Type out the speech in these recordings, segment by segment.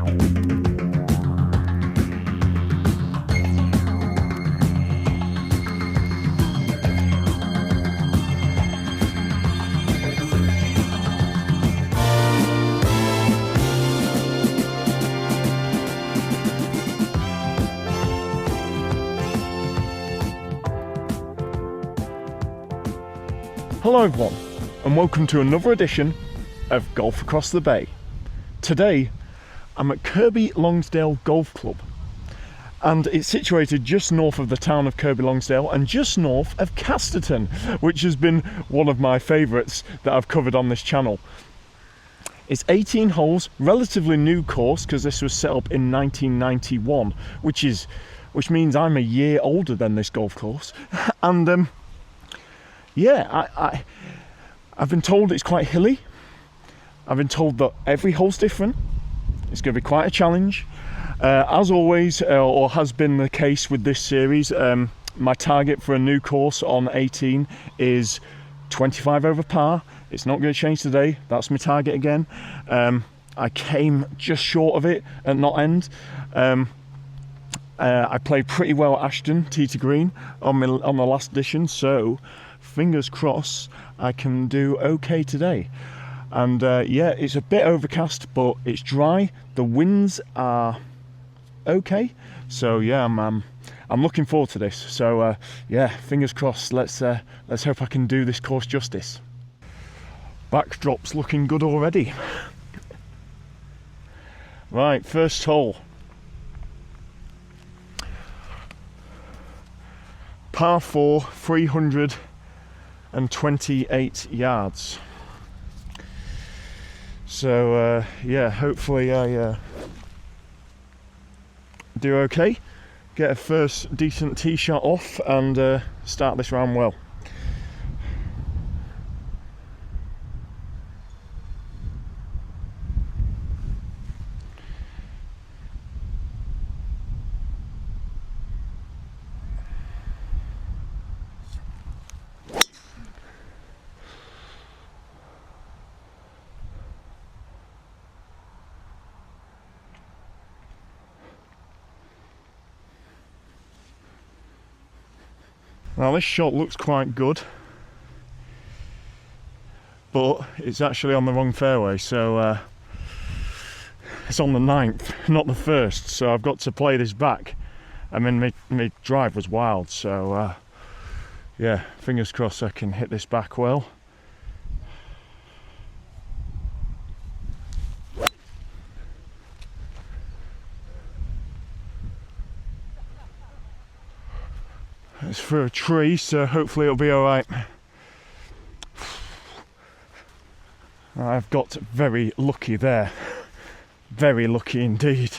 Hello everyone, and welcome to another edition of Golf Across the Bay. Today, I'm at Kirkby Lonsdale Golf Club, and it's situated just north of the town of Kirkby Lonsdale and just north of Casterton, which has been one of my favourites that I've covered on this channel. It's 18 holes, relatively new course because this was set up in 1991, which means I'm a year older than this golf course, and yeah, I've been told it's quite hilly. I've been told that every hole's different. It's going to be quite a challenge. As always, or has been the case with this series, my target for a new course on 18 is 25 over par. It's not going to change today. That's my target again. I came just short of it at not end. I played pretty well at Ashton, tee to green, on the last edition, so fingers crossed I can do okay today. And yeah, it's a bit overcast, but it's dry. The winds are okay, so yeah, I'm looking forward to this. So yeah, fingers crossed. Let's hope I can do this course justice. Backdrop's looking good already. Right, first hole. Par 4, 328 yards. So yeah, hopefully I do okay, get a first decent tee shot off, and start this round well. Now this shot looks quite good, but it's actually on the wrong fairway, so it's on the 9th, not the 1st, so I've got to play this back. I mean, my drive was wild, so yeah, fingers crossed I can hit this back well. It's for a tree, so hopefully it'll be alright. I've got very lucky there. Very lucky indeed.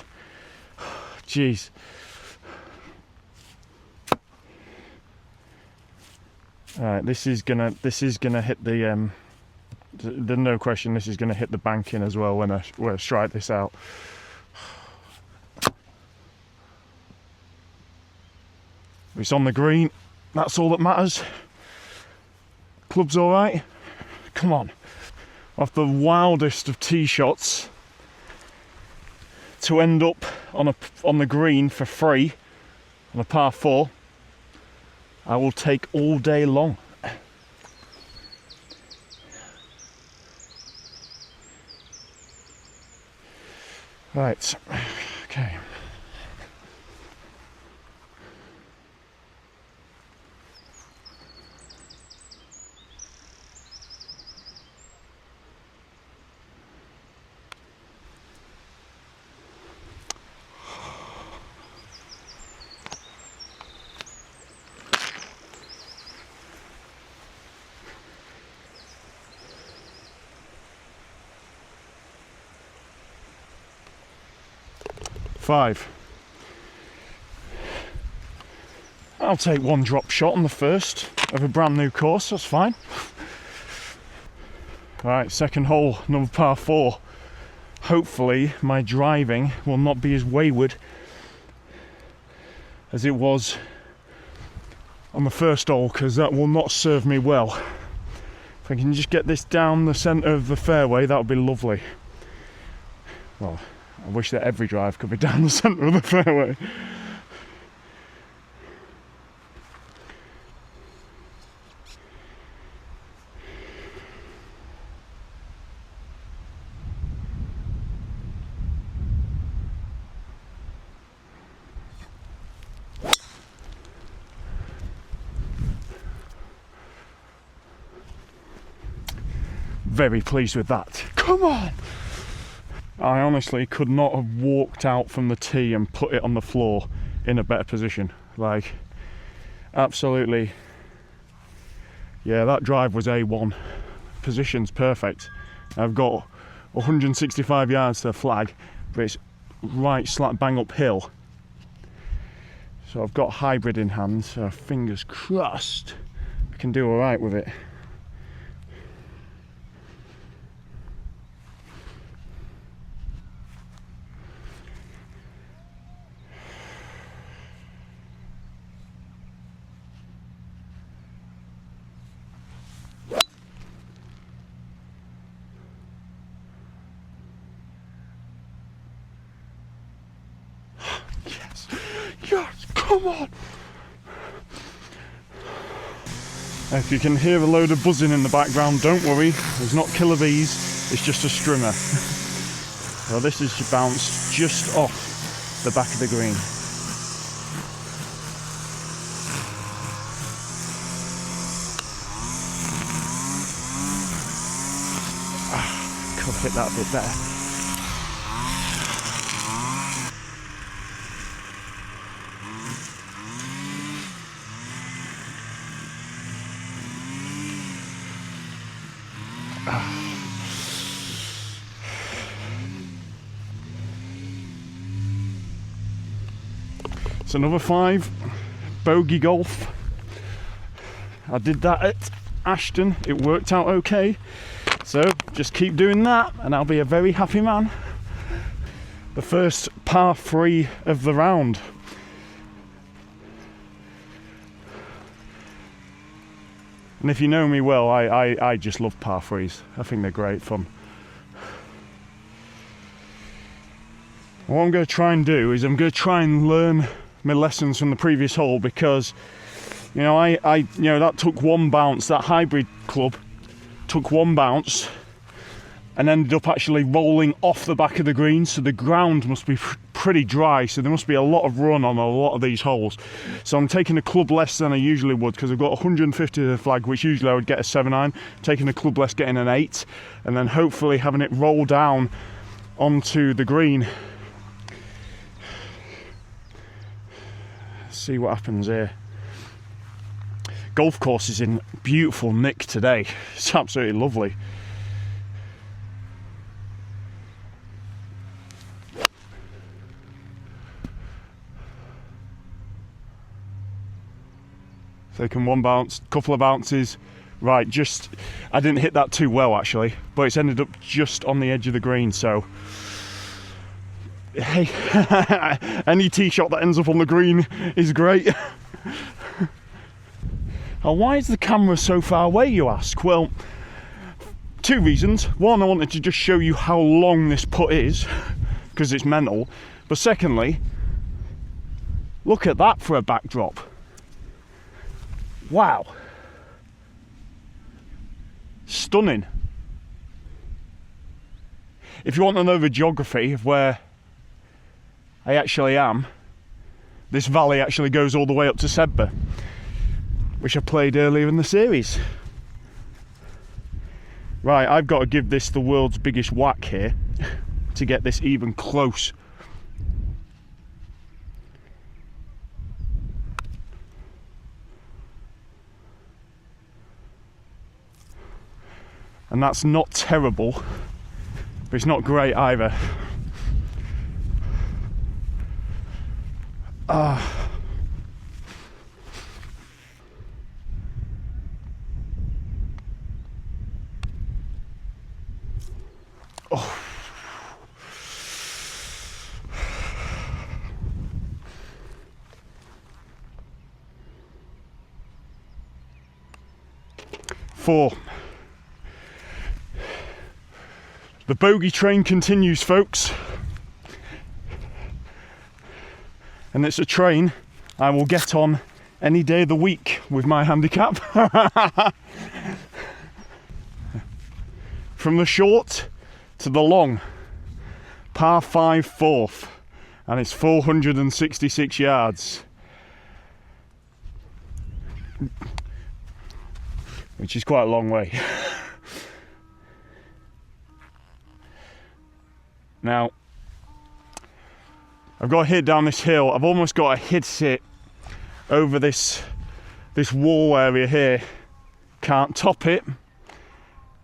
Jeez. Alright, this is gonna hit the no question, this is gonna hit the banking as well when I strike this out. It's on the green, that's all that matters. Club's alright. Come on. Off the wildest of tee shots to end up on the green for free on a par 4, I will take all day long. Right, okay. Five. I'll take one drop shot on the first of a brand new course, that's fine. Right, second hole, another par 4. Hopefully my driving will not be as wayward as it was on the first hole, because that will not serve me well. If I can just get this down the centre of the fairway, that would be lovely. Well, I wish that every drive could be down the centre of the fairway. Very pleased with that. Come on! I honestly could not have walked out from the tee and put it on the floor in a better position. Like, absolutely. Yeah, that drive was A1. Position's perfect. I've got 165 yards to the flag, but it's right slap bang uphill. So I've got hybrid in hand, so fingers crossed I can do alright with it. Yes, come on! If you can hear a load of buzzing in the background, don't worry, there's not killer bees, it's just a strimmer. Well, this is to bounce just off the back of the green. Could have hit that a bit better. It's another 5, bogey golf. I did that at Ashton, it worked out okay. So just keep doing that and I'll be a very happy man. The first par 3 of the round. And if you know me well, I just love par 3s. I think they're great fun. What I'm going to try and do is I'm going to try and learn my lessons from the previous hole, because you know that took one bounce. That hybrid club took one bounce and ended up actually rolling off the back of the green, so the ground must be pretty dry, so there must be a lot of run on a lot of these holes. So I'm taking a club less than I usually would, because I've got 150 to the flag, which usually I would get a 7-iron. Taking a club less, getting an 8, and then hopefully having it roll down onto the green. See what happens here. Golf course is in beautiful nick today. It's absolutely lovely. Taking one bounce, couple of bounces. Right, just I didn't hit that too well actually, but it's ended up just on the edge of the green, so hey, any tee shot that ends up on the green is great. Now, why is the camera so far away, you ask? Well, 2 reasons. One, I wanted to just show you how long this putt is, because it's mental. But secondly, look at that for a backdrop. Wow. Stunning. If you want to know the geography of where I actually am, this valley actually goes all the way up to Sedbergh, which I played earlier in the series. Right, I've got to give this the world's biggest whack here to get this even close. And that's not terrible, but it's not great either. Oh. Four. The bogey train continues, folks. and it's a train I will get on any day of the week with my handicap. From the short to the long, par 5 fourth, and it's 466 yards, which is quite a long way. Now, I've got to hit down this hill. I've almost got to hit it over this wall area here. Can't top it.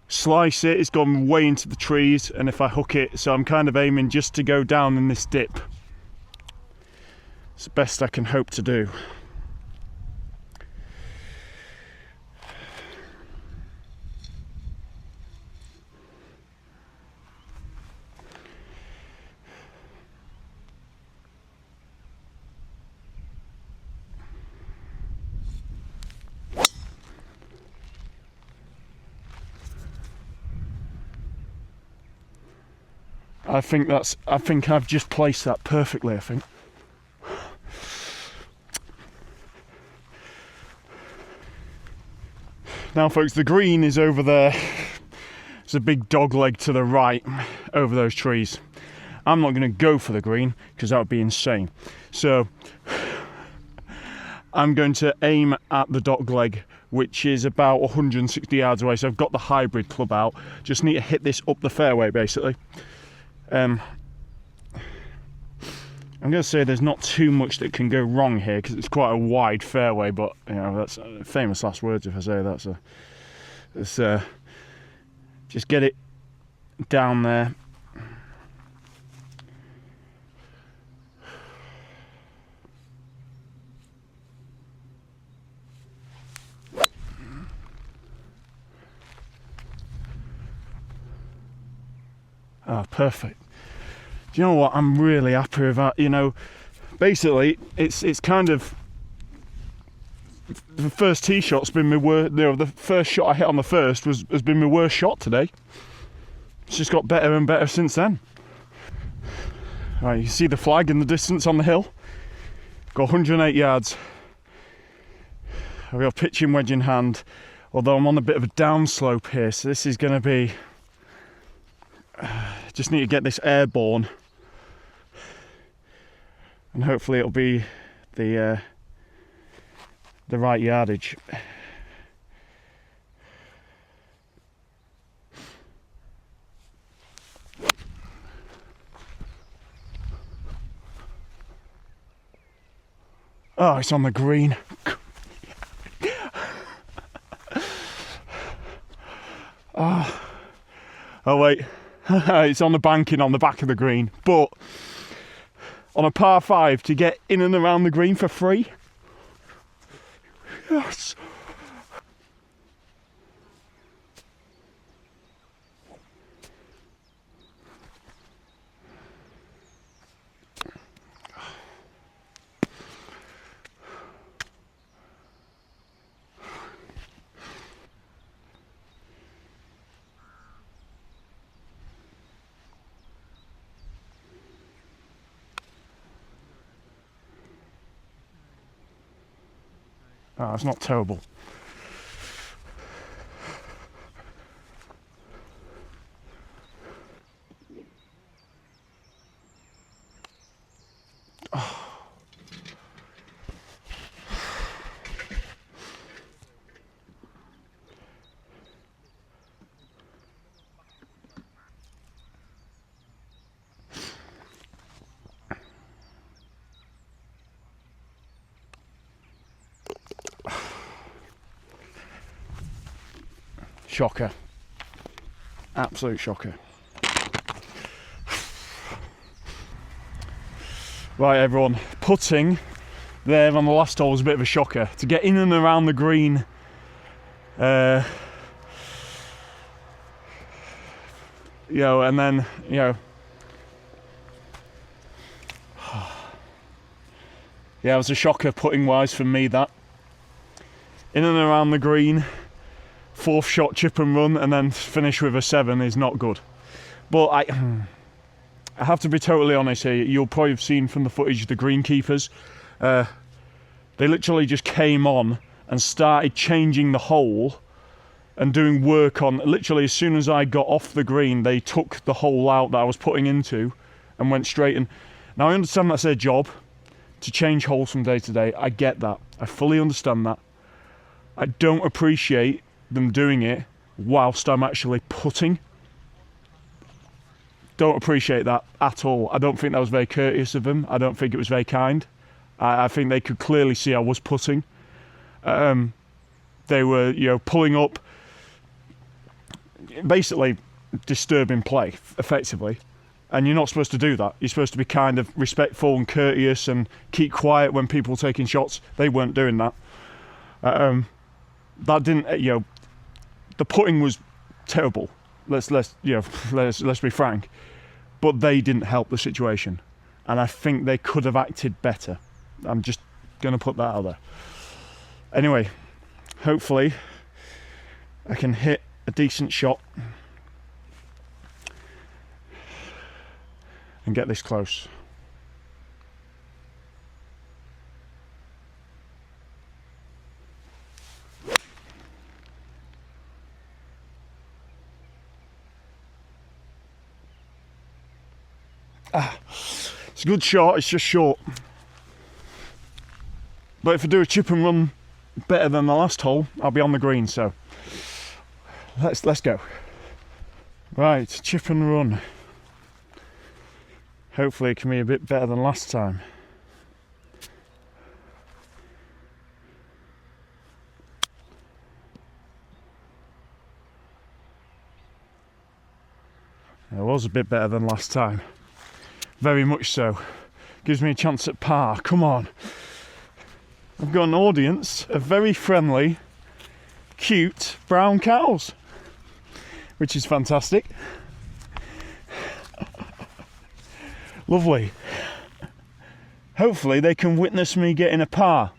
Slice it, it's gone way into the trees, and if I hook it, so I'm kind of aiming just to go down in this dip. It's the best I can hope to do. I think I've just placed that perfectly, I think. Now folks, the green is over there. There's a big dog leg to the right over those trees. I'm not going to go for the green because that would be insane. So I'm going to aim at the dog leg, which is about 160 yards away. So I've got the hybrid club out. Just need to hit this up the fairway basically. I'm going to say there's not too much that can go wrong here because it's quite a wide fairway, but you know, that's famous last words if I say that. So just get it down there. Oh, perfect. Do you know what? I'm really happy with that. You know, basically, it's kind of the first tee shot's been my worst. You know, the first shot I hit on the first has been my worst shot today. It's just got better and better since then. Right, you see the flag in the distance on the hill. Got 108 yards. I've got a pitching wedge in hand, although I'm on a bit of a downslope here, so this is going to be. Just need to get this airborne, and hopefully it'll be the right yardage. Oh, it's on the green. Oh wait. It's on the banking on the back of the green, but on a par 5 to get in and around the green for free. Yes. Oh, it's not terrible. Oh. Shocker. Absolute shocker. Right everyone, putting there on the last hole was a bit of a shocker. To get in and around the green, you know, and then, you know, yeah, it was a shocker putting wise for me, that. In and around the green, 4th shot chip and run, and then finish with a 7 is not good. But I have to be totally honest here. You'll probably have seen from the footage the greenkeepers. They literally just came on and started changing the hole and doing work on. Literally, as soon as I got off the green, they took the hole out that I was putting into and went straight in. Now, I understand that's their job to change holes from day to day. I get that. I fully understand that. I don't appreciate them doing it whilst I'm actually putting. Don't appreciate that at all. I don't think that was very courteous of them. I don't think it was very kind. I think they could clearly see I was putting. They were, you know, pulling up, basically disturbing play, effectively. And you're not supposed to do that. You're supposed to be kind of respectful and courteous and keep quiet when people are taking shots. They weren't doing that. That didn't, you know, the putting was terrible. Let's be frank. But they didn't help the situation. And I think they could have acted better. I'm just going to put that out there. Anyway, hopefully I can hit a decent shot and get this close. It's a good shot, it's just short. But if I do a chip and run better than the last hole, I'll be on the green, so let's go. Right, chip and run. Hopefully it can be a bit better than last time. It was a bit better than last time. Very much so. Gives me a chance at par. Come on. I've got an audience of very friendly, cute brown cows, which is fantastic. Lovely. Hopefully they can witness me getting a par.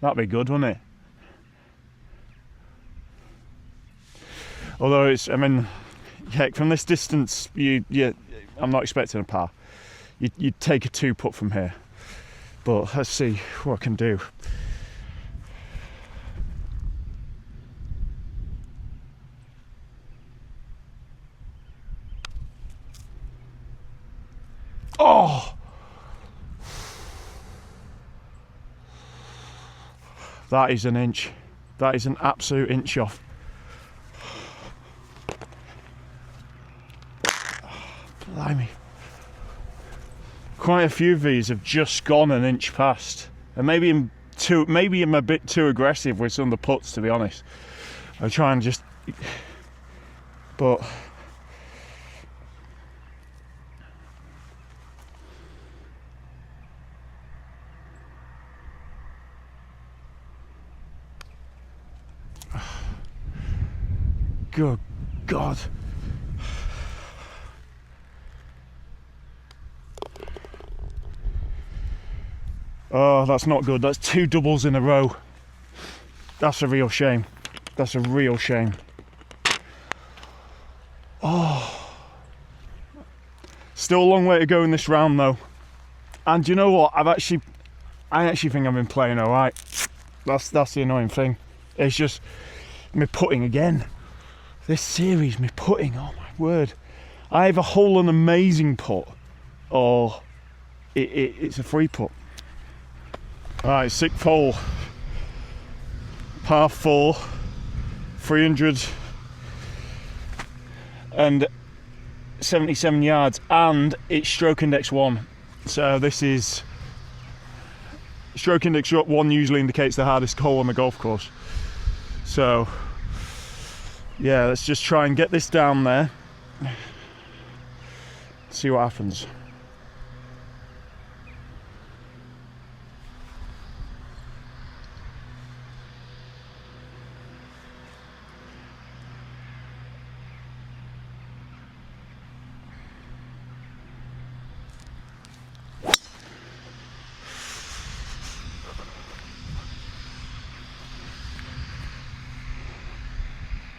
That'd be good, wouldn't it? Although it's, I mean, heck, from this distance, I'm not expecting a par. You'd take a 2-putt from here. But let's see what I can do. Oh! That is an inch. That is an absolute inch off. Blimey. Quite a few of these have just gone an inch past, and maybe I'm a bit too aggressive with some of the putts, to be honest. I try and just, but good God. Oh, that's not good. That's 2 doubles in a row. That's a real shame. That's a real shame. Oh. Still a long way to go in this round though. And you know what? I actually think I've been playing alright. That's the annoying thing. It's just me putting again. This series, me putting, oh my word. I either hole an amazing putt or it's a free putt. Right, 6th hole, par 4, 377 yards, and it's stroke index 1. So this is, stroke index 1 usually indicates the hardest hole on the golf course. So yeah, let's just try and get this down there, see what happens.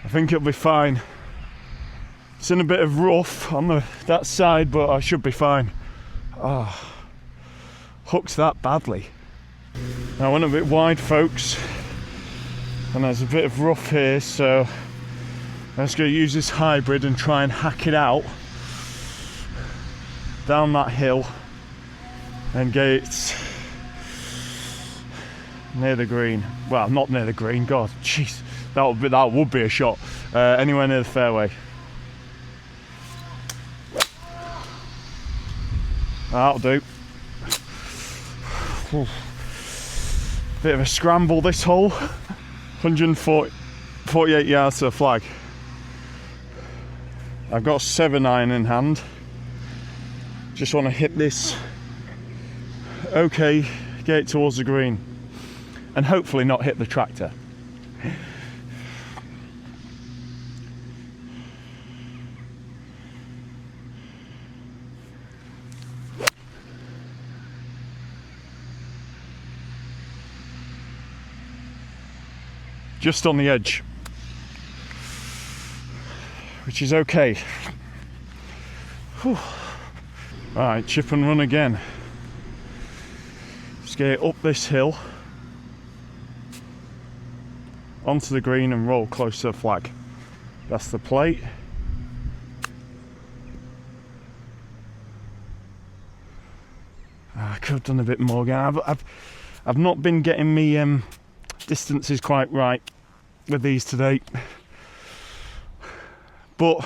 I think it'll be fine. It's in a bit of rough on that side, but I should be fine. Oh, hooked that badly. I went a bit wide, folks, and there's a bit of rough here, so I'm just going to use this hybrid and try and hack it out down that hill and get it near the green. Well, not near the green, God, jeez, that would be a shot. Anywhere near the fairway. That'll do. Bit of a scramble this hole. 148 yards to the flag. I've got 7-iron in hand. Just want to hit this okay, get it towards the green, and hopefully not hit the tractor. Just on the edge, which is okay. Whew. Right, chip and run again. Just get it up this hill, onto the green and roll close to the flag. That's the plate. I could have done a bit more again. I've not been getting me distances quite right with these today, but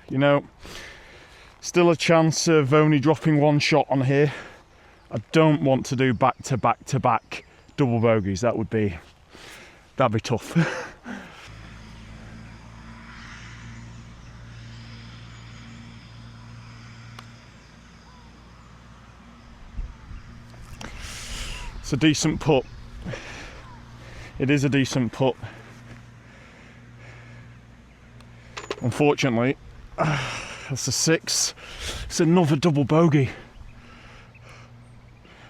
you know, still a chance of only dropping one shot on here. I don't want to do back to back to back double bogeys. That'd be tough. It's a decent putt. It is a decent putt. Unfortunately, that's a 6. It's another double bogey.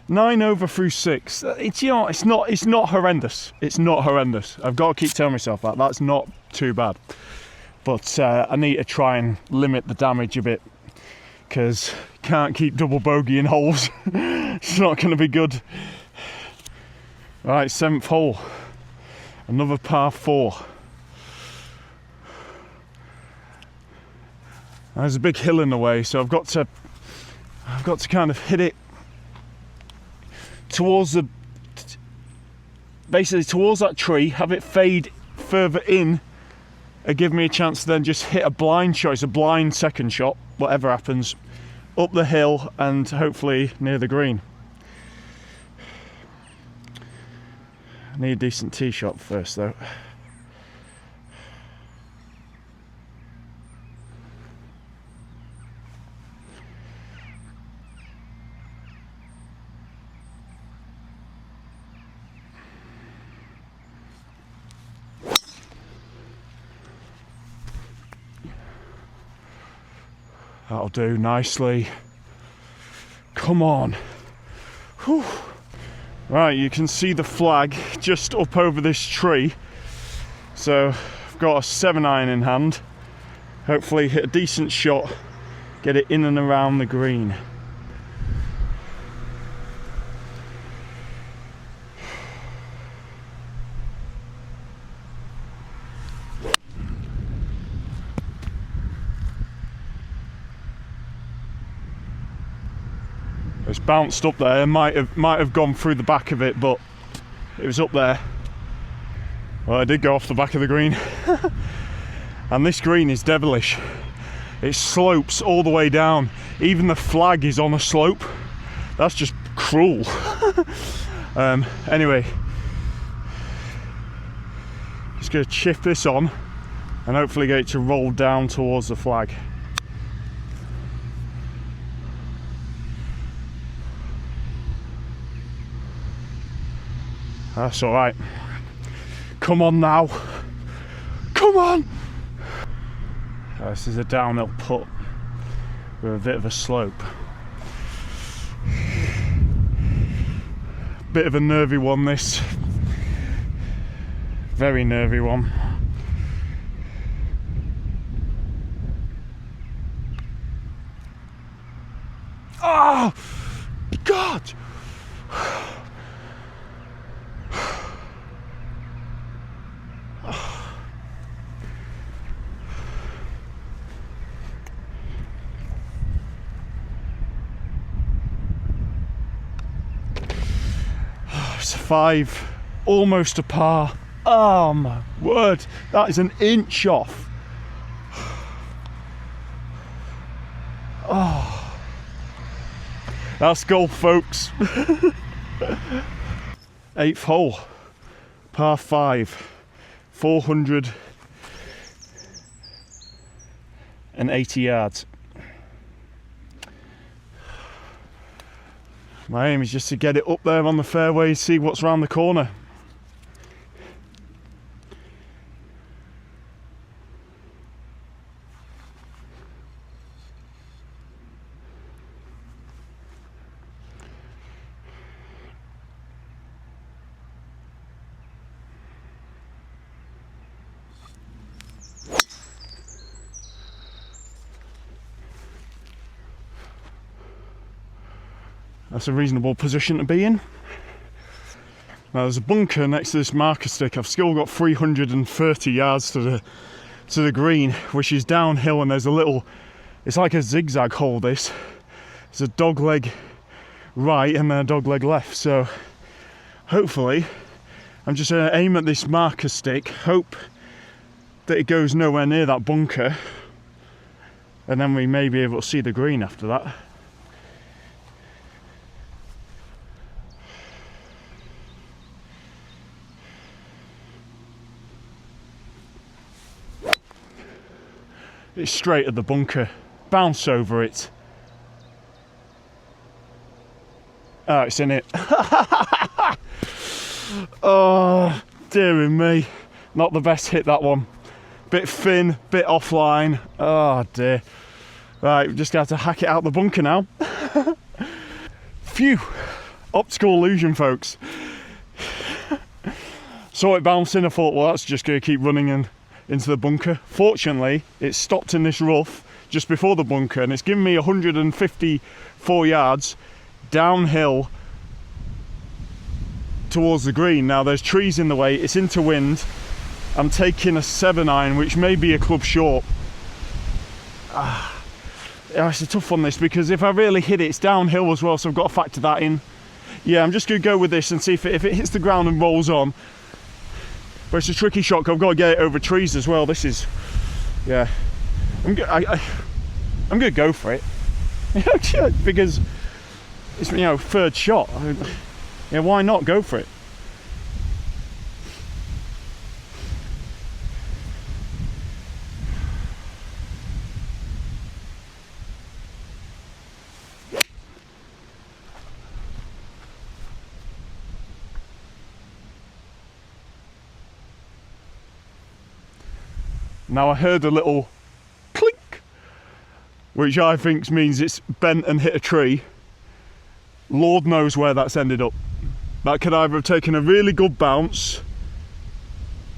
9 over through 6. It's, you know, it's not horrendous. It's not horrendous. I've got to keep telling myself that. That's not too bad. But I need to try and limit the damage a bit, because can't keep double bogeying holes. It's not going to be good. Right, 7th hole. Another par 4. There's a big hill in the way, so I've got to kind of hit it towards basically towards that tree, have it fade further in, and give me a chance to then just hit a blind shot. It's a blind second shot, whatever happens, up the hill and hopefully near the green. I need a decent tee shot first though. That'll do nicely. Come on. Whew. Right, you can see the flag just up over this tree. So I've got a 7-iron in hand. Hopefully hit a decent shot, get it in and around the green. It's bounced up there. Might have gone through the back of it, but it was up there. Well, I did go off the back of the green. And this green is devilish. It slopes all the way down. Even the flag is on a slope. That's just cruel. Anyway, just gonna chip this on and hopefully get it to roll down towards the flag. That's all right. Come on now. Come on. This is a downhill putt with a bit of a slope. Bit of a nervy one, this. Very nervy one. Oh, God. It's a 5, almost a par. Oh my word, that is an inch off. Oh, that's golf, folks. 8th hole, par 5, 480 yards. My aim is just to get it up there on the fairway, see what's round the corner. That's a reasonable position to be in. Now there's a bunker next to this marker stick. I've still got 330 yards to the green, which is downhill, and there's a little, it's like a zigzag hole this. There's a dog leg right and then a dog leg left. So hopefully I'm just going to aim at this marker stick, hope that it goes nowhere near that bunker, and then we may be able to see the green after that. It's straight at the bunker, bounce over it. Oh, it's in it. Oh, dearie me. Not the best hit, that one. Bit thin, bit offline. Oh dear. Right, we've just got to hack it out the bunker now. Phew. Optical illusion, folks. Saw it bouncing, I thought, well, that's just going to keep running into the bunker. Fortunately, it stopped in this rough just before the bunker, and it's given me 154 yards downhill towards the green. Now there's trees in the way, it's into wind. I'm taking a 7-iron, which may be a club short. Yeah, it's a tough one this, because if I really hit it, it's downhill as well, so I've got to factor that in. Yeah, I'm just going to go with this and see if it hits the ground and rolls on. But it's a tricky shot, 'cause I've got to get it over trees as well. This is, yeah. I'm going to go for it. Because it's, you know, third shot. Yeah, why not go for it? Now I heard a little clink, which I think means it's bent and hit a tree. Lord knows where that's ended up. That could either have taken a really good bounce.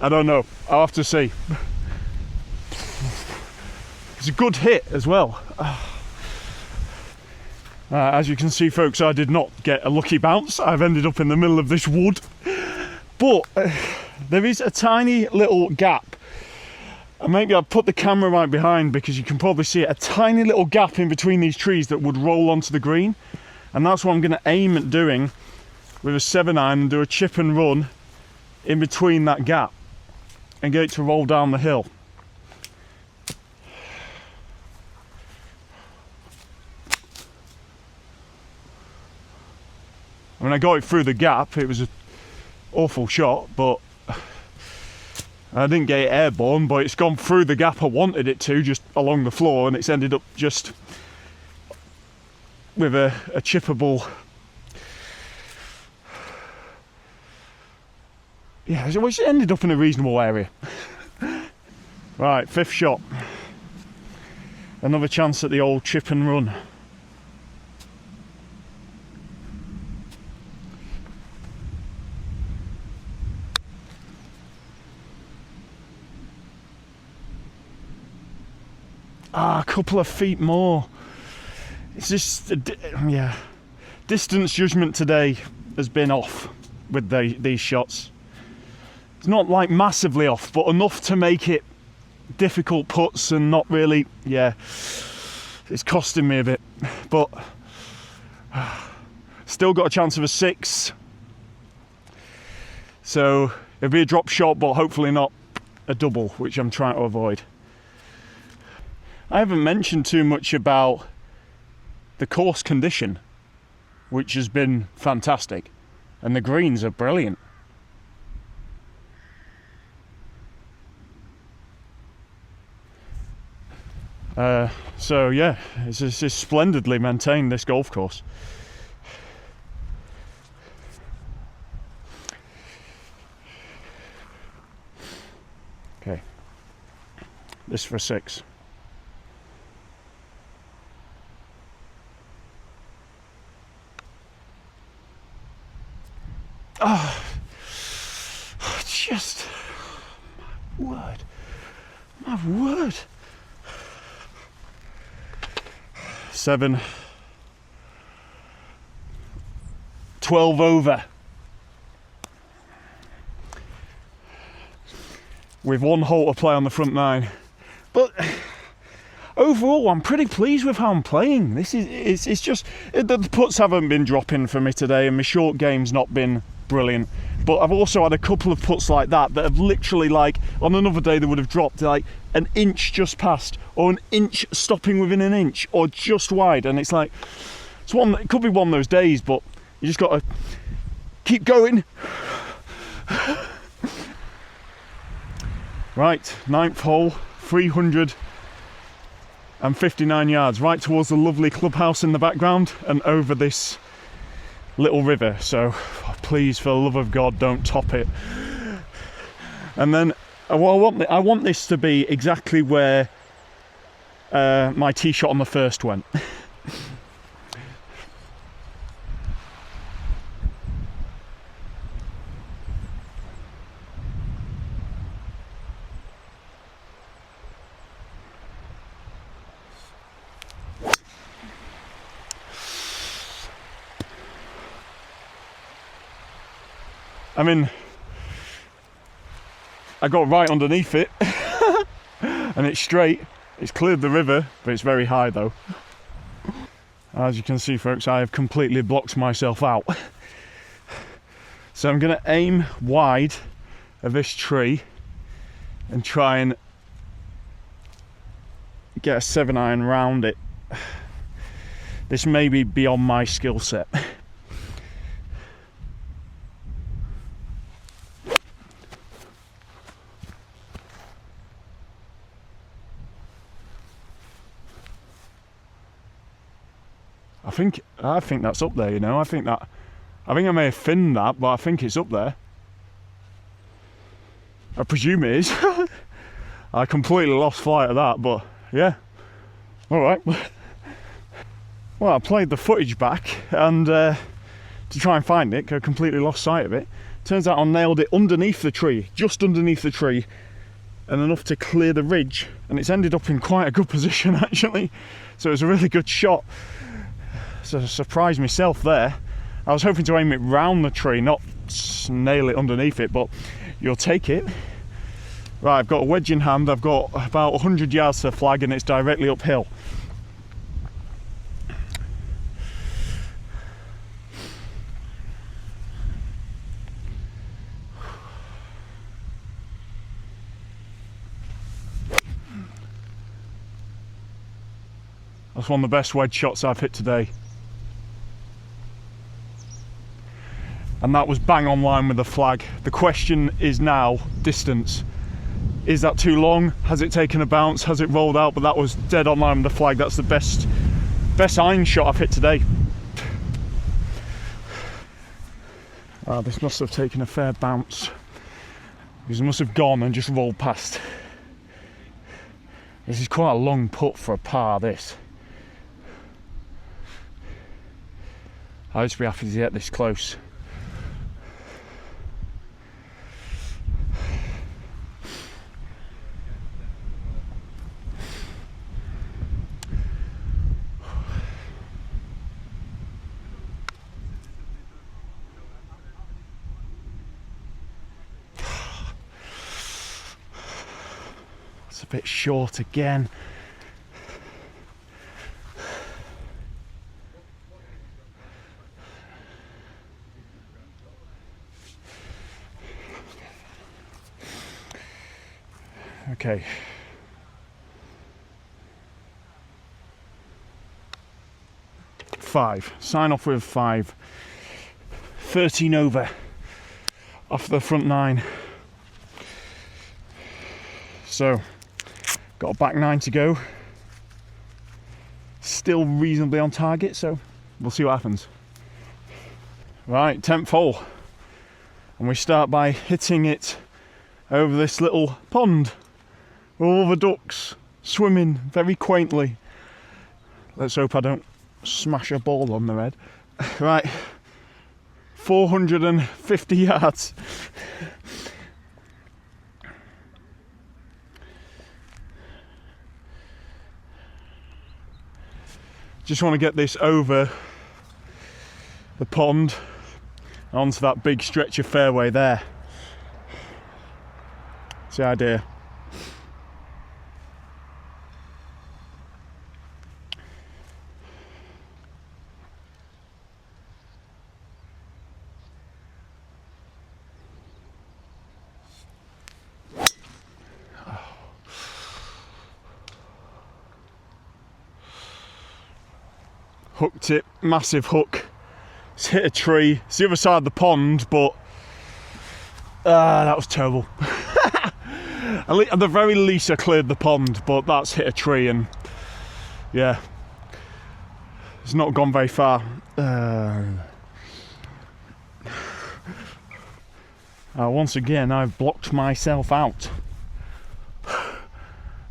I don't know, I'll have to see. It's a good hit as well. As you can see, folks, I did not get a lucky bounce. I've ended up in the middle of this wood. But there is a tiny little gap. And maybe I'll put the camera right behind, because you can probably see it, a tiny little gap in between these trees that would roll onto the green. And that's what I'm going to aim at doing with a 7-iron, and do a chip and run in between that gap and get it to roll down the hill. I mean, I got it through the gap. It was an awful shot, but I didn't get it airborne, but it's gone through the gap I wanted it to, just along the floor, and it's ended up just with a chippable. Yeah, it's ended up in a reasonable area. Right, 5th shot. Another chance at the old chip and run. A couple of feet more. it's just, yeah, distance judgment today has been off with these shots. It's not like massively off, but enough to make it difficult putts and not really, yeah, it's costing me a bit. But still got a chance of a 6. So it'll be a drop shot, but hopefully not a double, which I'm trying to avoid. I haven't mentioned too much about the course condition, which has been fantastic, and the greens are brilliant. So yeah, it's splendidly maintained, this golf course. Okay, this for 6. Oh, just, my word. 7, 12 over. With 1 hole to play on the front 9. But overall, I'm pretty pleased with how I'm playing. This is, it's just, the putts haven't been dropping for me today, and my short game's not been brilliant. But I've also had a couple of putts like that have literally, like, on another day they would have dropped like an inch just past, or an inch stopping within an inch, or just wide. And it's like, it could be one of those days, but you just got to keep going. Right, 9th hole, 359 yards, right towards the lovely clubhouse in the background and over this little river. So please, for the love of God, don't top it. And then I want this to be exactly where my tee shot on the first went. I mean, I got right underneath it and it's straight. It's cleared the river, but it's very high though. As you can see, folks, I have completely blocked myself out. So I'm going to aim wide of this tree and try and get a 7-iron round it. This may be beyond my skill set. I think that's up there, you know. I think I may have thinned that, but I think it's up there. I presume it is. I completely lost flight of that, but yeah. All right. Well, I played the footage back and to try and find it, 'cause I completely lost sight of it. Turns out I nailed it underneath the tree, just underneath the tree, and enough to clear the ridge, and it's ended up in quite a good position actually. So it was a really good shot. So I surprised myself there. I was hoping to aim it round the tree, not nail it underneath it, but you'll take it. Right, I've got a wedge in hand. I've got about 100 yards to the flag and it's directly uphill. That's one of the best wedge shots I've hit today. And that was bang on line with the flag. The question is now distance. Is that too long? Has it taken a bounce? Has it rolled out? But that was dead on line with the flag. That's the best iron shot I've hit today. This must have taken a fair bounce, because it must have gone and just rolled past. This is quite a long putt for a par, this. I'll just be happy to get this close. It's a bit short again. Okay. Five. Sign off with 5. 13 over off the front 9. So, got a back 9 to go. Still reasonably on target, so we'll see what happens. Right, 10th hole. And we start by hitting it over this little pond with all the ducks swimming very quaintly. Let's hope I don't smash a ball on the head. Right, 450 yards. Just want to get this over the pond onto that big stretch of fairway there. That's the idea. Hooked it, massive hook. It's hit a tree. It's the other side of the pond, but that was terrible. At the very least I cleared the pond, but that's hit a tree and yeah, it's not gone very far. Once again I've blocked myself out,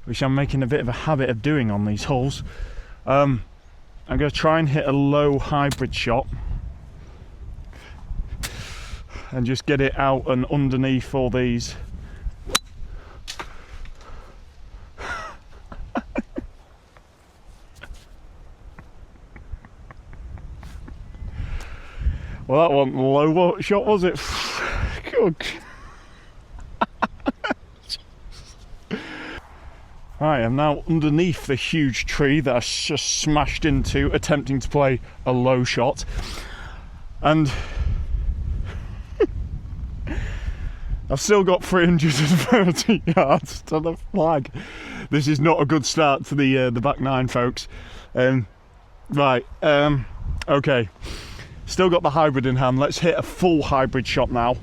which I'm making a bit of a habit of doing on these holes. I'm going to try and hit a low hybrid shot and just get it out and underneath all these. Well, that wasn't a low shot, was it? Good. Right, I'm now underneath the huge tree that I just smashed into, attempting to play a low shot. And I've still got 330 yards to the flag. This is not a good start to the back 9, folks. Right, okay. Still got the hybrid in hand. Let's hit a full hybrid shot now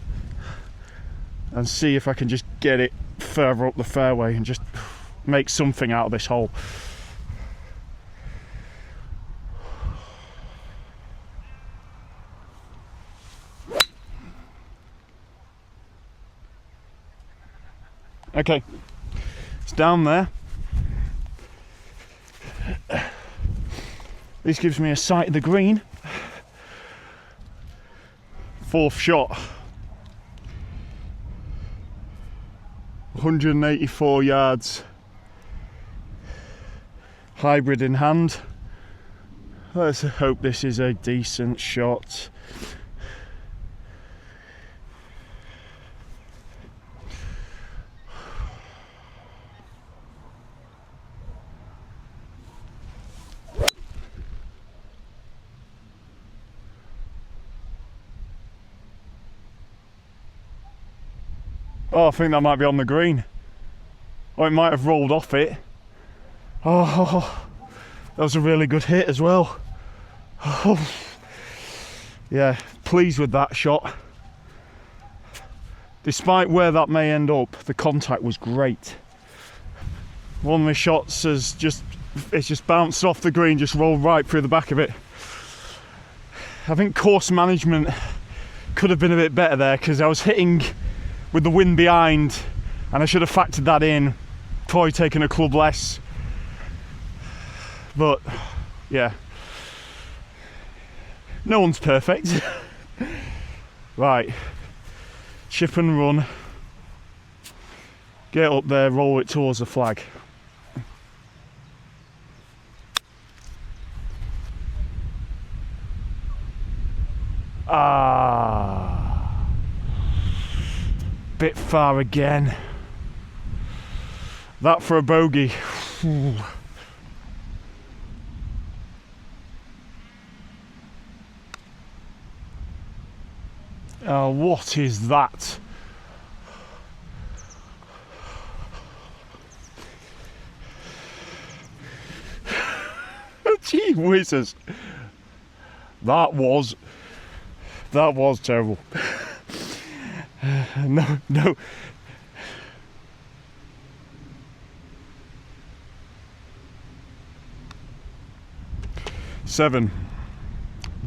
and see if I can just get it further up the fairway and just make something out of this hole. Okay, it's down there. This gives me a sight of the green. 4th shot. 184 yards. Hybrid in hand. Let's hope this is a decent shot. Oh, I think that might be on the green. Or it might have rolled off it. Oh, that was a really good hit as well. Oh, yeah, pleased with that shot. Despite where that may end up, the contact was great. One of my shots has just bounced off the green, just rolled right through the back of it. I think course management could have been a bit better there, because I was hitting with the wind behind and I should have factored that in, probably taken a club less. But yeah, no one's perfect. Right, chip and run, get up there, roll it towards the flag. Bit far again. That for a bogey. Oh, what is that? Gee whizzes. That was terrible. No. Seven.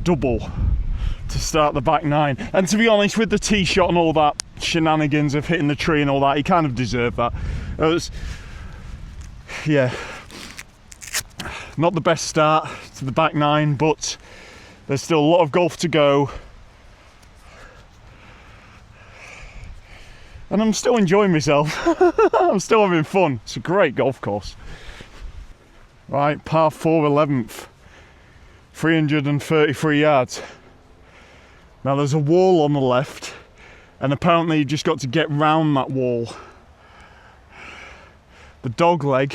Double to start the back nine. And to be honest, with the tee shot and all that shenanigans of hitting the tree and all that, he kind of deserved that. It was, yeah, not the best start to the back nine, but there's still a lot of golf to go. And I'm still enjoying myself. I'm still having fun. It's a great golf course. Right, par 4 11th. 333 yards. Now there's a wall on the left, and apparently you just got to get round that wall. The dog leg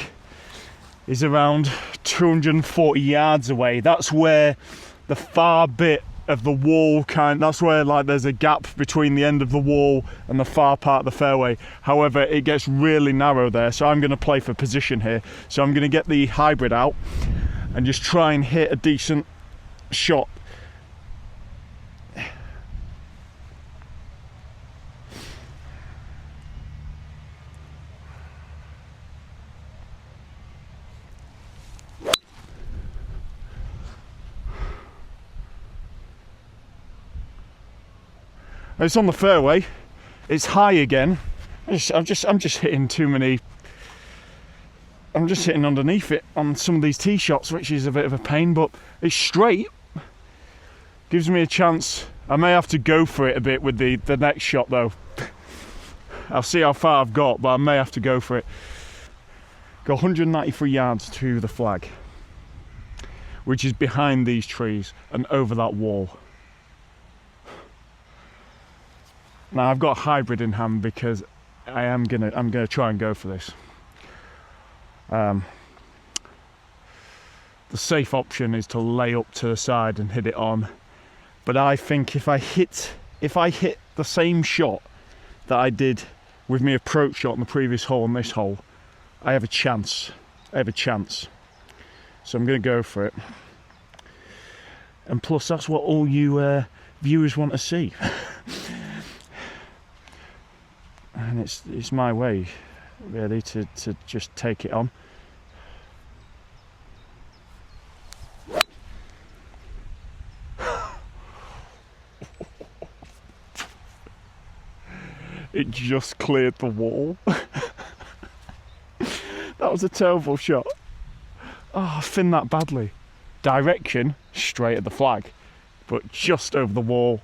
is around 240 yards away. That's where the far bit of the wall that's where like there's a gap between the end of the wall and the far part of the fairway. However, it gets really narrow there, so I'm going to play for position here. So I'm going to get the hybrid out and just try and hit a decent shot. It's on the fairway. It's high again. I'm just hitting too many. I'm just hitting underneath it on some of these tee shots, which is a bit of a pain. But it's straight. Gives me a chance. I may have to go for it a bit with the next shot though. I'll see how far I've got, but I may have to go for it. Got 193 yards to the flag, which is behind these trees and over that wall. Now I've got a hybrid in hand because I'm gonna try and go for this. The safe option is to lay up to the side and hit it on, but I think if I hit the same shot that I did with my approach shot on the previous hole and this hole, I have a chance. So I'm gonna go for it. And plus, that's what all you viewers want to see. And it's my way, really, to just take it on. It just cleared the wall. That was a terrible shot. Oh, I finned that badly. Direction, straight at the flag, but just over the wall.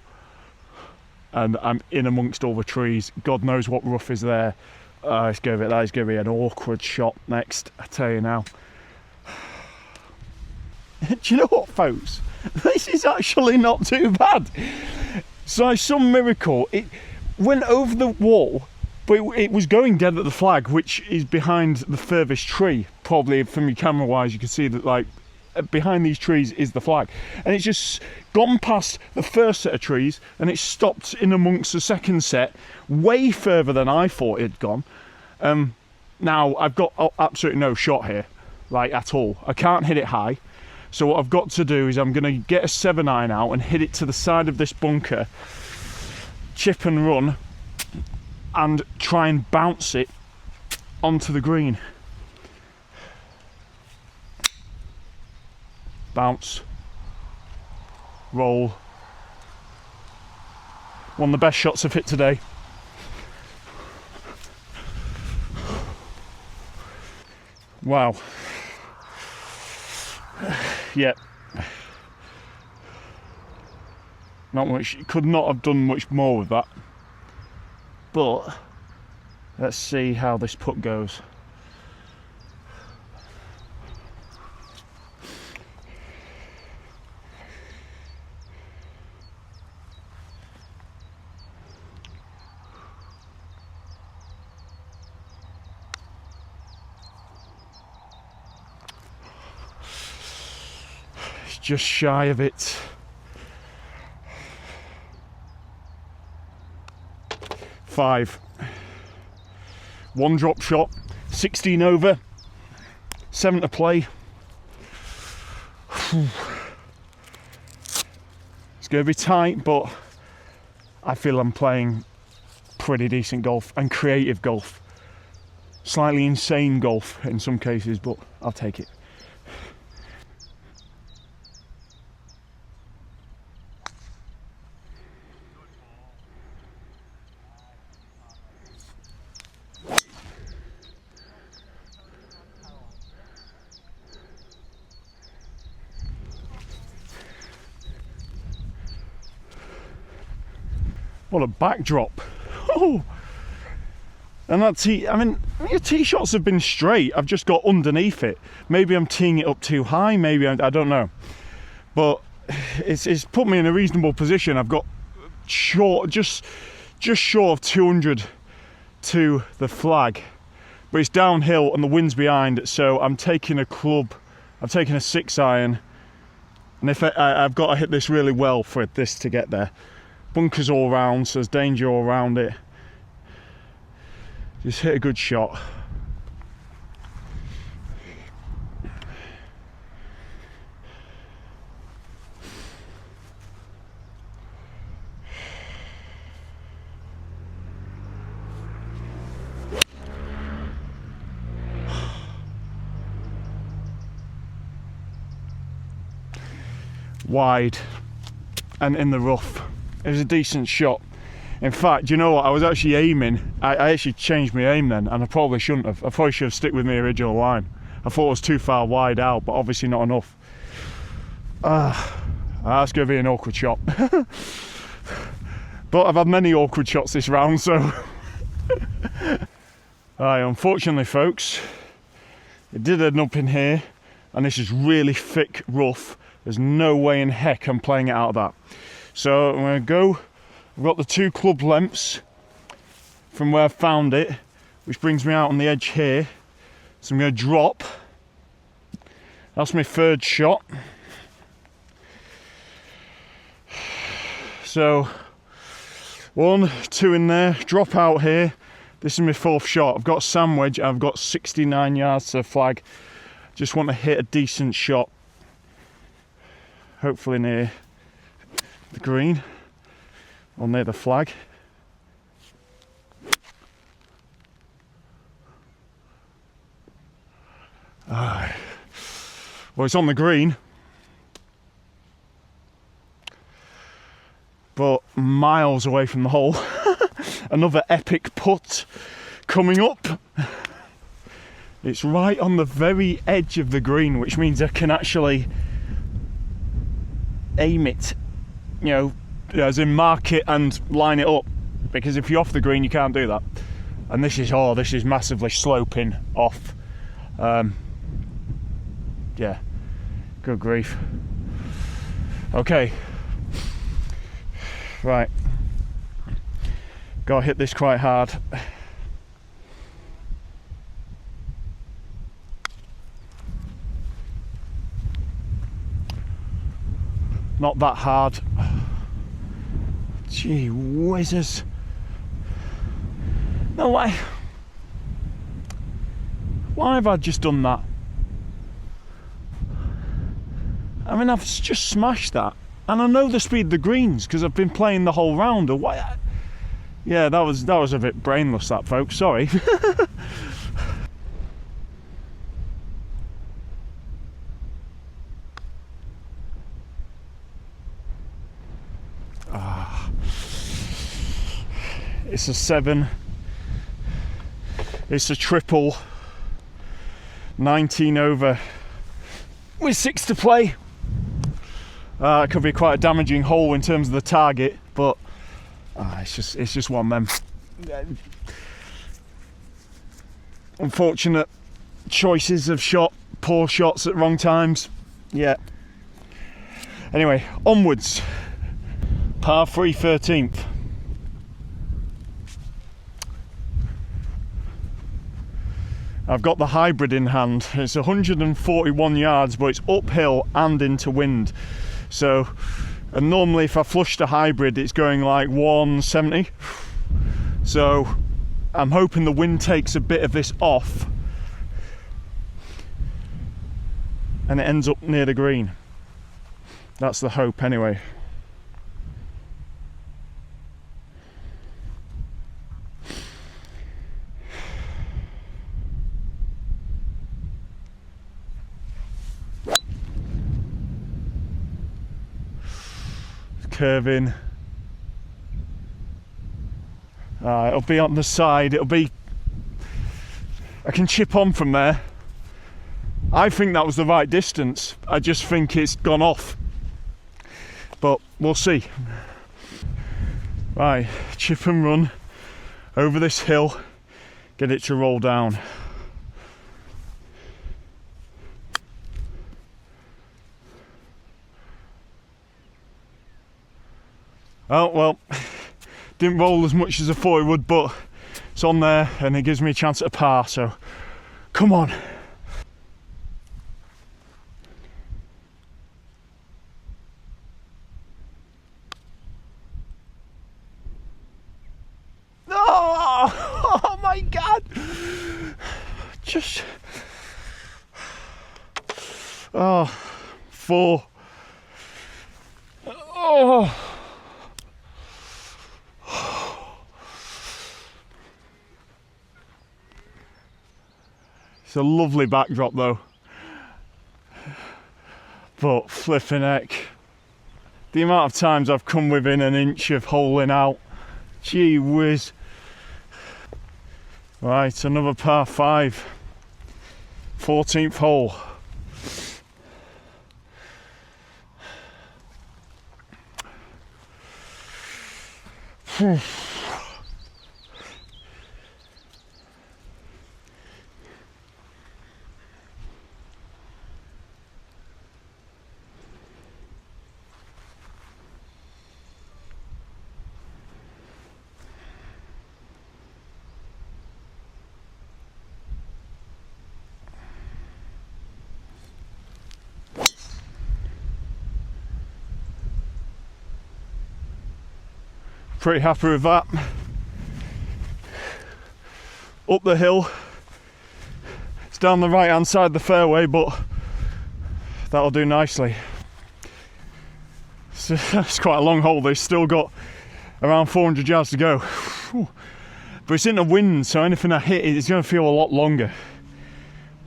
And I'm in amongst all the trees. God knows what rough is there. That is going to be an awkward shot next, I tell you now. Do you know what, folks? This is actually not too bad. So by some miracle, it went over the wall, but it was going dead at the flag, which is behind the furthest tree. Probably from your camera wise, you can see that like behind these trees is the flag, and it's just gone past the first set of trees and it stopped in amongst the second set, way further than I thought it'd gone. Now I've got absolutely no shot here, like at all. I can't hit it high, so what I've got to do is I'm going to get a 7-iron out and hit it to the side of this bunker, chip and run, and try and bounce it onto the green. Bounce, roll. One of the best shots I've hit today. Wow. Yep. Not much. Could not have done much more with that. But let's see how this putt goes. just shy of it. Five. One drop shot, 16 over, 7 to play. It's going to be tight, but I feel I'm playing pretty decent golf and creative golf. Slightly insane golf in some cases, but I'll take it. What a backdrop. Oh! And that tee, I mean, your tee shots have been straight. I've just got underneath it. Maybe I'm teeing it up too high, maybe I don't know. But it's put me in a reasonable position. I've got short, just short of 200 to the flag. But it's downhill and the wind's behind, so I'm taking a club, I'm taking a 6-iron. And if I've got to hit this really well for this to get there. Bunkers all round, so there's danger all around it. Just hit a good shot. Wide and in the rough. It was a decent shot. In fact, do you know what? I was actually aiming. I actually changed my aim then, and I probably shouldn't have. I probably should have stuck with my original line. I thought it was too far wide out, but obviously not enough. That's going to be an awkward shot. But I've had many awkward shots this round, so. Unfortunately, folks, it did end up in here, and this is really thick rough. There's no way in heck I'm playing it out of that. So I'm going to go. I've got the 2 club lengths from where I found it, which brings me out on the edge here. So I'm going to drop. That's my 3rd shot. So 1, 2 in there, drop out here. This is my 4th shot. I've got a sandwich, I've got 69 yards to the flag. Just want to hit a decent shot. Hopefully near the green. Or near the flag. Well, it's on the green, but miles away from the hole. Another epic putt coming up. It's right on the very edge of the green, which means I can actually aim it, you know, as in mark it and line it up, because if you're off the green you can't do that. And this is massively sloping off. Yeah, good grief. Okay, right, gotta hit this quite hard. Not that hard. Gee whizzes. No, why have I just done that? I mean, I've just smashed that, and I know the speed of the greens because I've been playing the whole round. Or why? Yeah, that was a bit brainless, that, folks. Sorry. It's a 7. It's a triple. 19 over with 6 to play. It could be quite a damaging hole in terms of the target, but it's just one of them unfortunate choices of shot, poor shots at wrong times. Yeah. Anyway, onwards. Par 3, 13th. I've got the hybrid in hand. It's 141 yards, but it's uphill and into wind. So, and normally if I flush the hybrid, it's going like 170. So, I'm hoping the wind takes a bit of this off and it ends up near the green. That's the hope anyway. Curving. It'll be on the side. It'll be. I can chip on from there. I think that was the right distance. I just think it's gone off. But we'll see. Right, chip and run over this hill. Get it to roll down. Oh well, didn't roll as much as I thought it would, but it's on there and it gives me a chance at a par, so come on. Oh my God! Just, oh, 4. Oh. It's a lovely backdrop though, but flipping heck, the amount of times I've come within an inch of holing out, gee whiz. Right, another par 5, 14th hole. Pretty happy with that. Up the hill, it's down the right hand side of the fairway, but that'll do nicely. So it's quite a long hole. They've still got around 400 yards to go. But it's in the wind, so anything I hit it's going to feel a lot longer.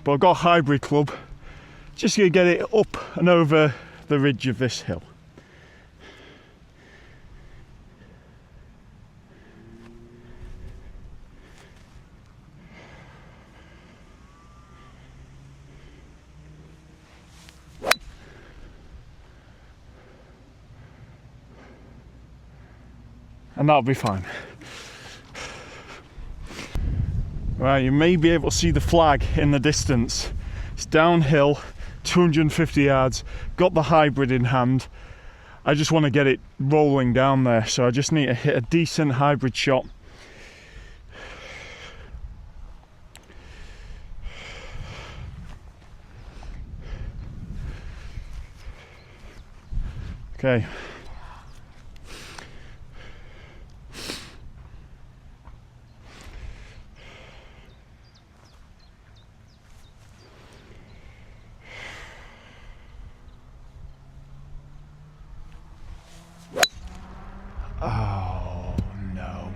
But I've got a hybrid club, just going to get it up and over the ridge of this hill. And that'll be fine. Right, you may be able to see the flag in the distance. It's downhill, 250 yards, got the hybrid in hand. I just want to get it rolling down there, so I just need to hit a decent hybrid shot. Okay. Oh no.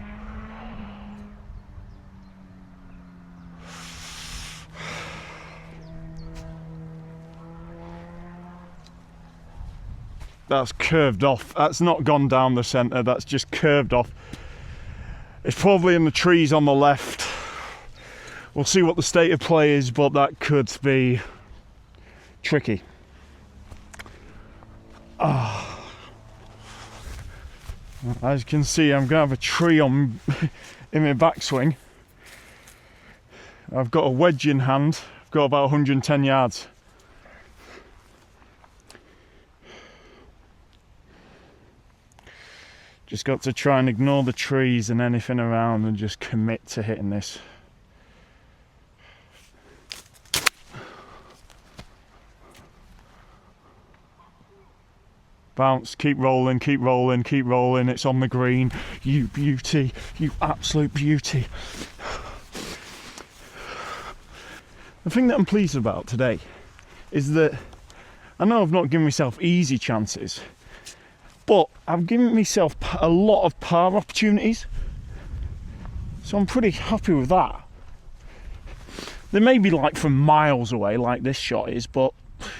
That's curved off. That's not gone down the centre, that's just curved off. It's probably in the trees on the left. We'll see what the state of play is, but that could be tricky. Oh. As you can see, I'm going to have a tree on in my backswing. I've got a wedge in hand. I've got about 110 yards. Just got to try and ignore the trees and anything around and just commit to hitting this. Bounce, keep rolling, keep rolling, keep rolling. It's on the green. You beauty, you absolute beauty. The thing that I'm pleased about today is that I know I've not given myself easy chances, but I've given myself a lot of par opportunities. So I'm pretty happy with that. They may be like from miles away, like this shot is, but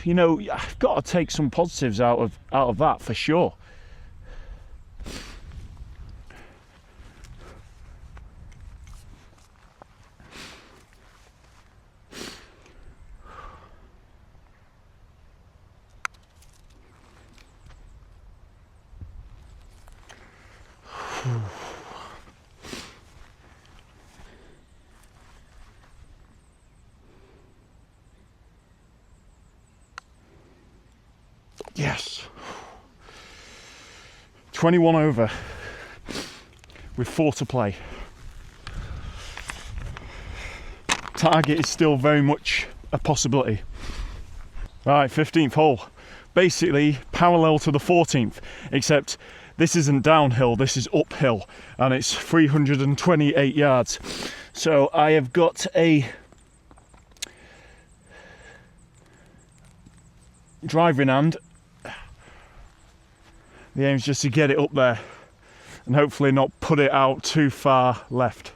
you know, I've got to take some positives out of that for sure. Yes. 21 over with 4 to play. Target is still very much a possibility. Right, 15th hole. Basically parallel to the 14th, except this isn't downhill, this is uphill, and it's 328 yards. So I have got a driving hand. The aim's just to get it up there and hopefully not put it out too far left.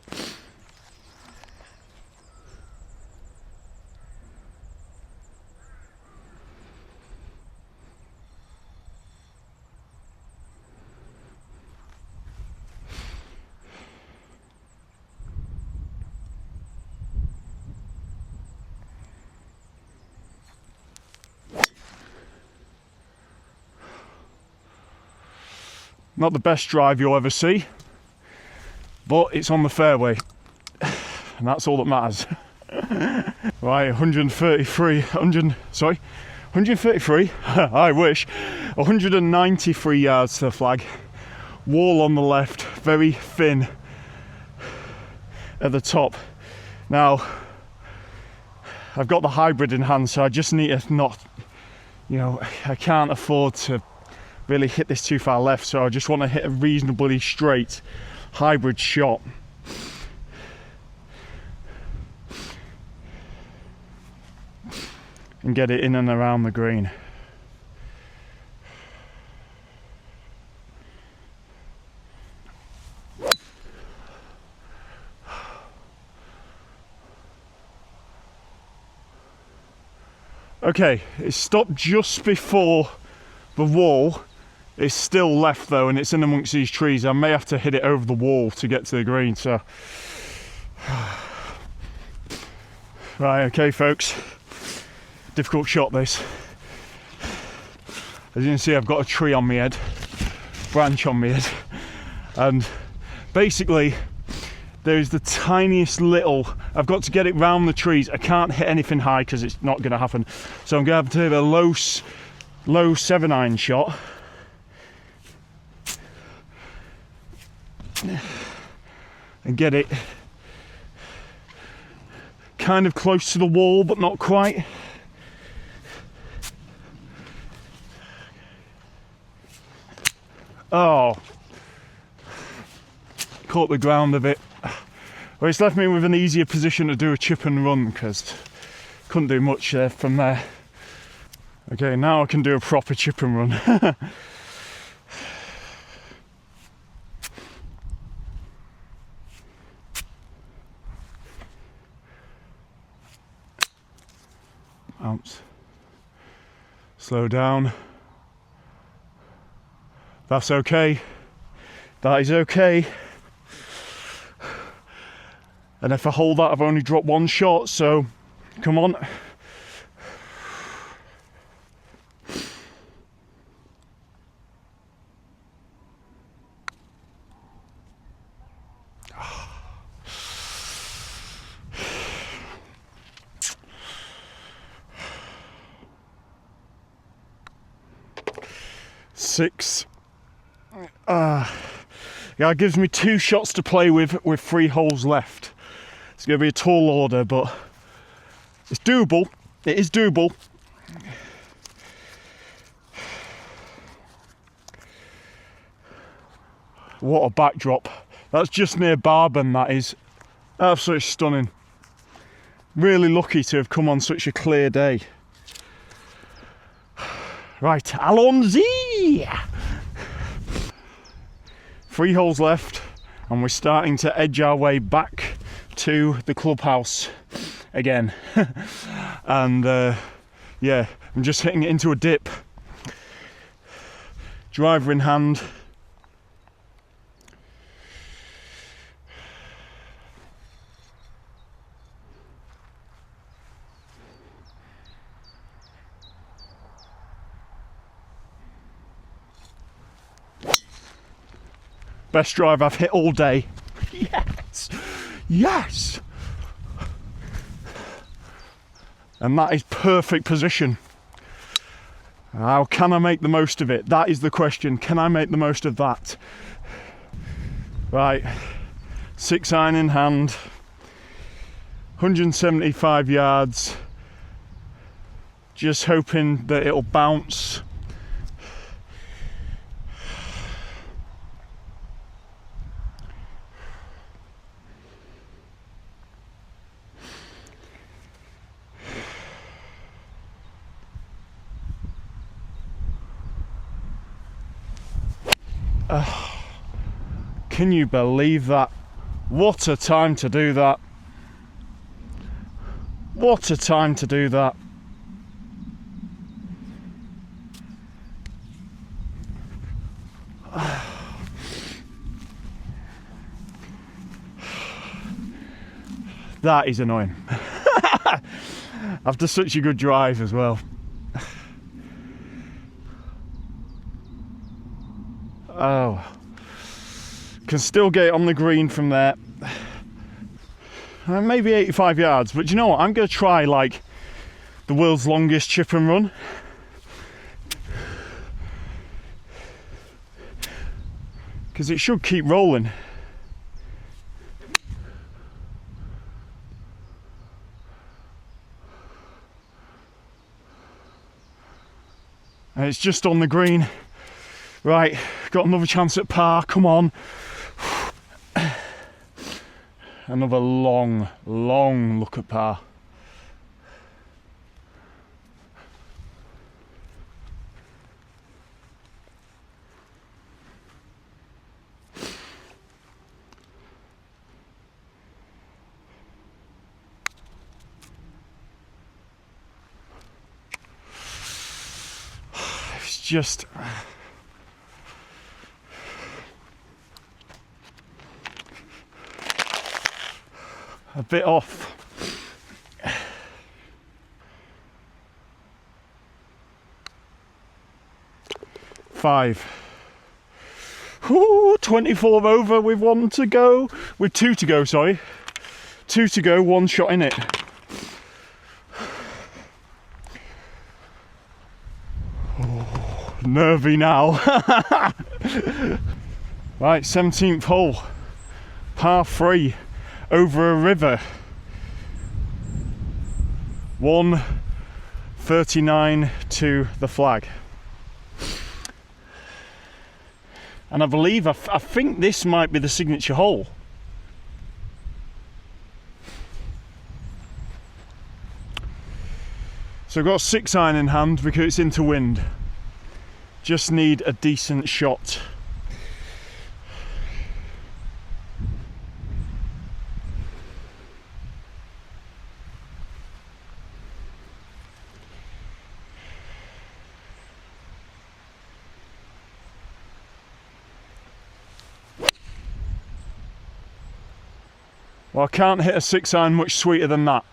Not the best drive you'll ever see, but it's on the fairway, and that's all that matters. Right, 133, I wish, 193 yards to the flag. Wall on the left, very thin at the top. Now, I've got the hybrid in hand, so I just need to not, you know, I can't afford to really hit this too far left, so I just want to hit a reasonably straight hybrid shot. And get it in and around the green. Okay, it stopped just before the wall. It's still left though, and it's in amongst these trees. I may have to hit it over the wall to get to the green, so. Right, okay folks. Difficult shot this. As you can see, I've got a tree on my head, branch on my head, and basically there's the tiniest little, I've got to get it round the trees. I can't hit anything high because it's not going to happen. So I'm going to have to hit a low 7-iron shot. And get it kind of close to the wall, but not quite. Oh, caught the ground a bit. Well, it's left me with an easier position to do a chip and run because couldn't do much there from there. Okay, now I can do a proper chip and run. Bounce. Slow down. That's okay. That is okay. And if I hold that, I've only dropped one shot, so come on. Six. Yeah, it gives me 2 shots to play with 3 holes left. It's going to be a tall order, but it's doable. It is doable. What a backdrop. That's just near Barben, that is. Absolutely stunning. Really lucky to have come on such a clear day. Right, allons-y! 3 holes left, and we're starting to edge our way back to the clubhouse again. And yeah, I'm just hitting it into a dip. Driver in hand. Best drive I've hit all day. Yes! Yes! And that is perfect position. How can I make the most of it? That is the question. Can I make the most of that? Right. 6-iron in hand. 175 yards. Just hoping that it'll bounce. Can you believe that? What a time to do that. What a time to do that. That is annoying. After such a good drive as well. Oh, can still get it on the green from there. Maybe 85 yards, but you know what? I'm going to try like the world's longest chip and run. Because it should keep rolling. And it's just on the green. Right, got another chance at par, come on. Another long look at par. It's just... a bit off. 5. Ooh, 24 over with 1 to go. With 2 to go, sorry. 2 to go, 1 shot in it. Oh, nervy now. Right, 17th hole. Par 3. Over a river. 1:39 to the flag. And I believe, I think this might be the signature hole. So I've got a 6-iron in hand because it's into wind. Just need a decent shot. Well, I can't hit a 6-iron much sweeter than that.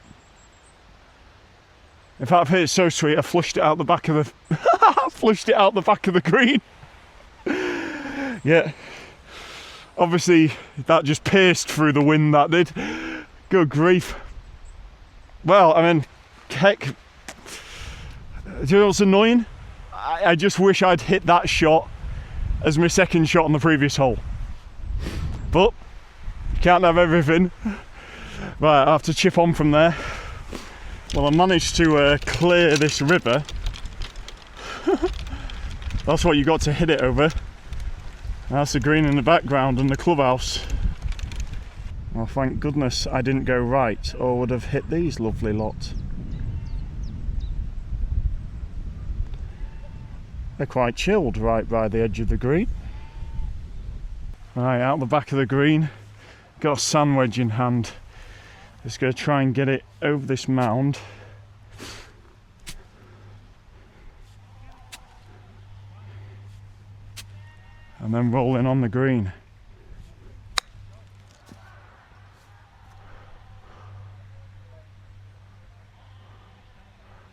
In fact, I've hit it so sweet, I flushed it out the back of the flushed it out the back of the green. Yeah. Obviously, that just pierced through the wind, that did. Good grief. Well, I mean, heck, do you know what's annoying? I just wish I'd hit that shot as my second shot on the previous hole. But can't have everything. Right, I have to chip on from there. Well, I managed to clear this river. That's what you got to hit it over. That's the green in the background and the clubhouse. Well, thank goodness I didn't go right, or would have hit these lovely lots. They're quite chilled right by the edge of the green. Right, out the back of the green, got a sand wedge in hand. Just going to try and get it over this mound. And then roll in on the green.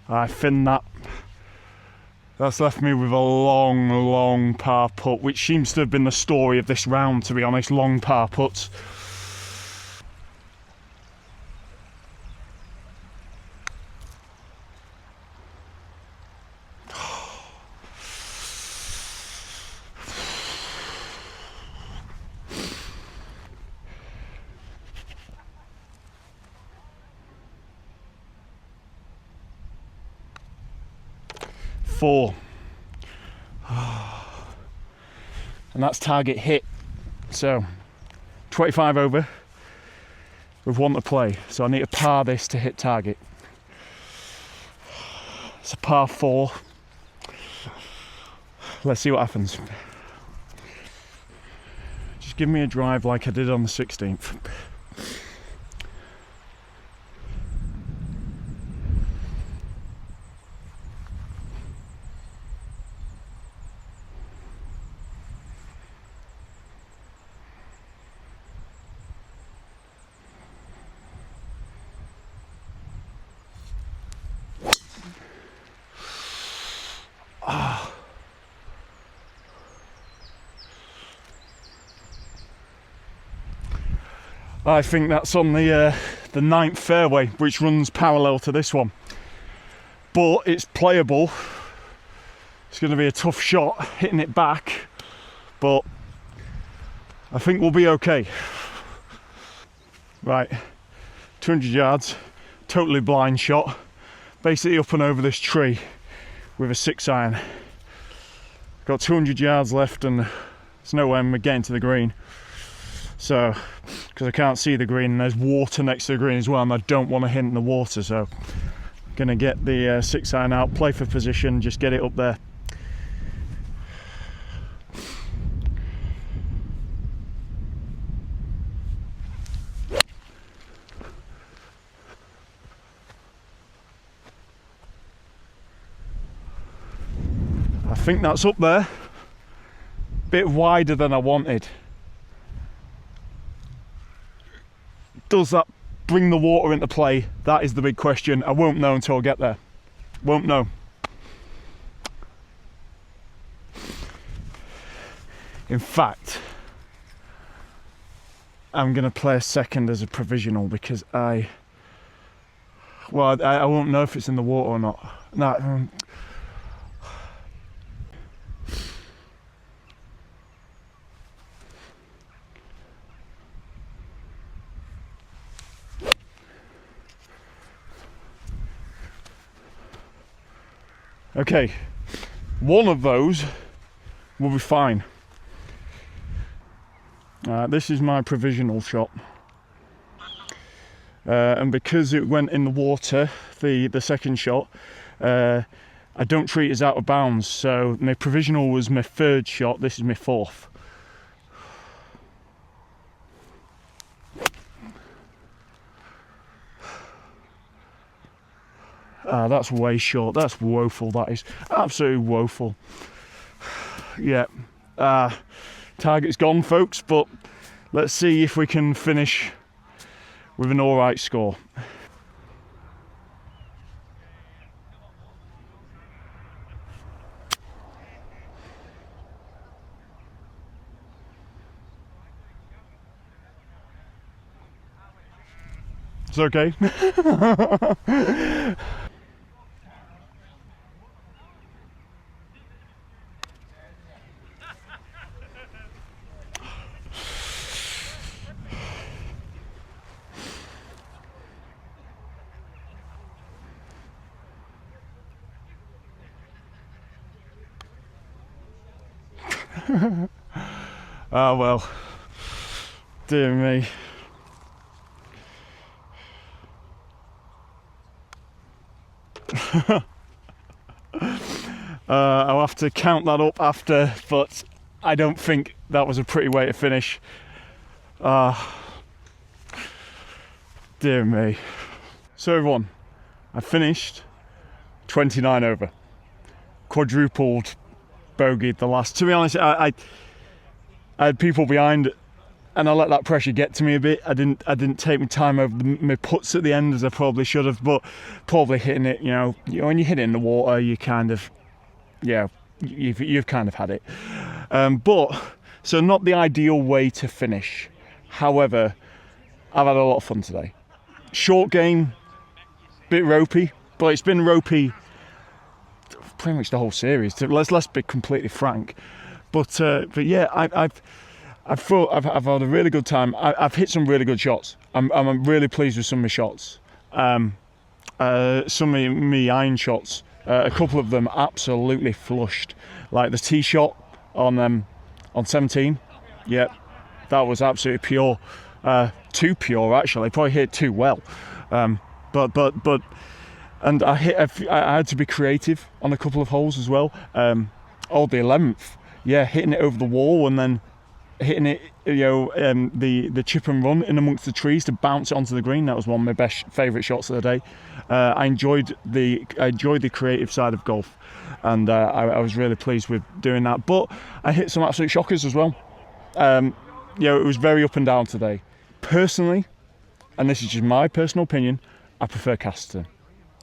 I finned that. That's left me with a long par putt, which seems to have been the story of this round, to be honest. Long par putts. Four. And that's target hit. So 25 over with one to play. So I need to par this to hit target. It's a par 4. Let's see what happens. Just give me a drive like I did on the 16th. I think that's on the 9th fairway, which runs parallel to this one. But it's playable. It's going to be a tough shot hitting it back, but I think we'll be okay. Right, 200 yards, totally blind shot, basically up and over this tree with a 6-iron. Got 200 yards left and there's no way I'm getting to the green. So, because I can't see the green and there's water next to the green as well, and I don't want to hit in the water, so I'm going to get the 6-iron out, play for position, just get it up there. I think that's up there, bit wider than I wanted. Does that bring the water into play? That is the big question. I won't know until I get there. Won't know. In fact, I'm going to play a second as a provisional because I won't know if it's in the water or not. No. Okay, one of those will be fine. This is my provisional shot. And because it went in the water, the second shot, I don't treat it as out of bounds. So my provisional was my 3rd shot, this is my 4th. That's way short. That's woeful. That is absolutely woeful. Yeah, target's gone, folks, but let's see if we can finish with an alright score. It's okay. Ah, well, dear me. I'll have to count that up after, but I don't think that was a pretty way to finish. Dear me. So everyone, I finished 29 over. Quadrupled bogeyed the last. To be honest, I had people behind and I let that pressure get to me a bit. I didn't take my time over my putts at the end as I probably should have, but probably hitting it, when you hit it in the water, you kind of, you've kind of had it. But, so not the ideal way to finish. However, I've had a lot of fun today. Short game, bit ropey, but it's been ropey pretty much the whole series. Let's be completely frank. But yeah, I've had a really good time. I've hit some really good shots. I'm really pleased with some of my shots. Some of my iron shots, a couple of them absolutely flushed. Like the tee shot on 17. Yep, that was absolutely pure. Too pure actually. Probably hit too well. But and I had to be creative on a couple of holes as well. The 11th, yeah, hitting it over the wall and then hitting it, the chip and run in amongst the trees to bounce it onto the green. That was one of my best favourite shots of the day. I enjoyed the creative side of golf, and I was really pleased with doing that. But I hit some absolute shockers as well. It was very up and down today. Personally, and this is just my personal opinion, I prefer Casterton.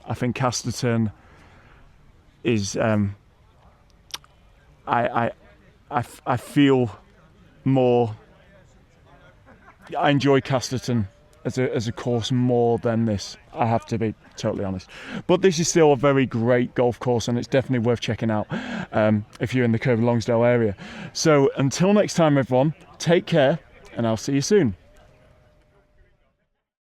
I think Casterton is I feel more. I enjoy Casterton as a course more than this. I have to be totally honest. But this is still a very great golf course, and it's definitely worth checking out if you're in the Kirkby Lonsdale area. So until next time, everyone, take care, and I'll see you soon.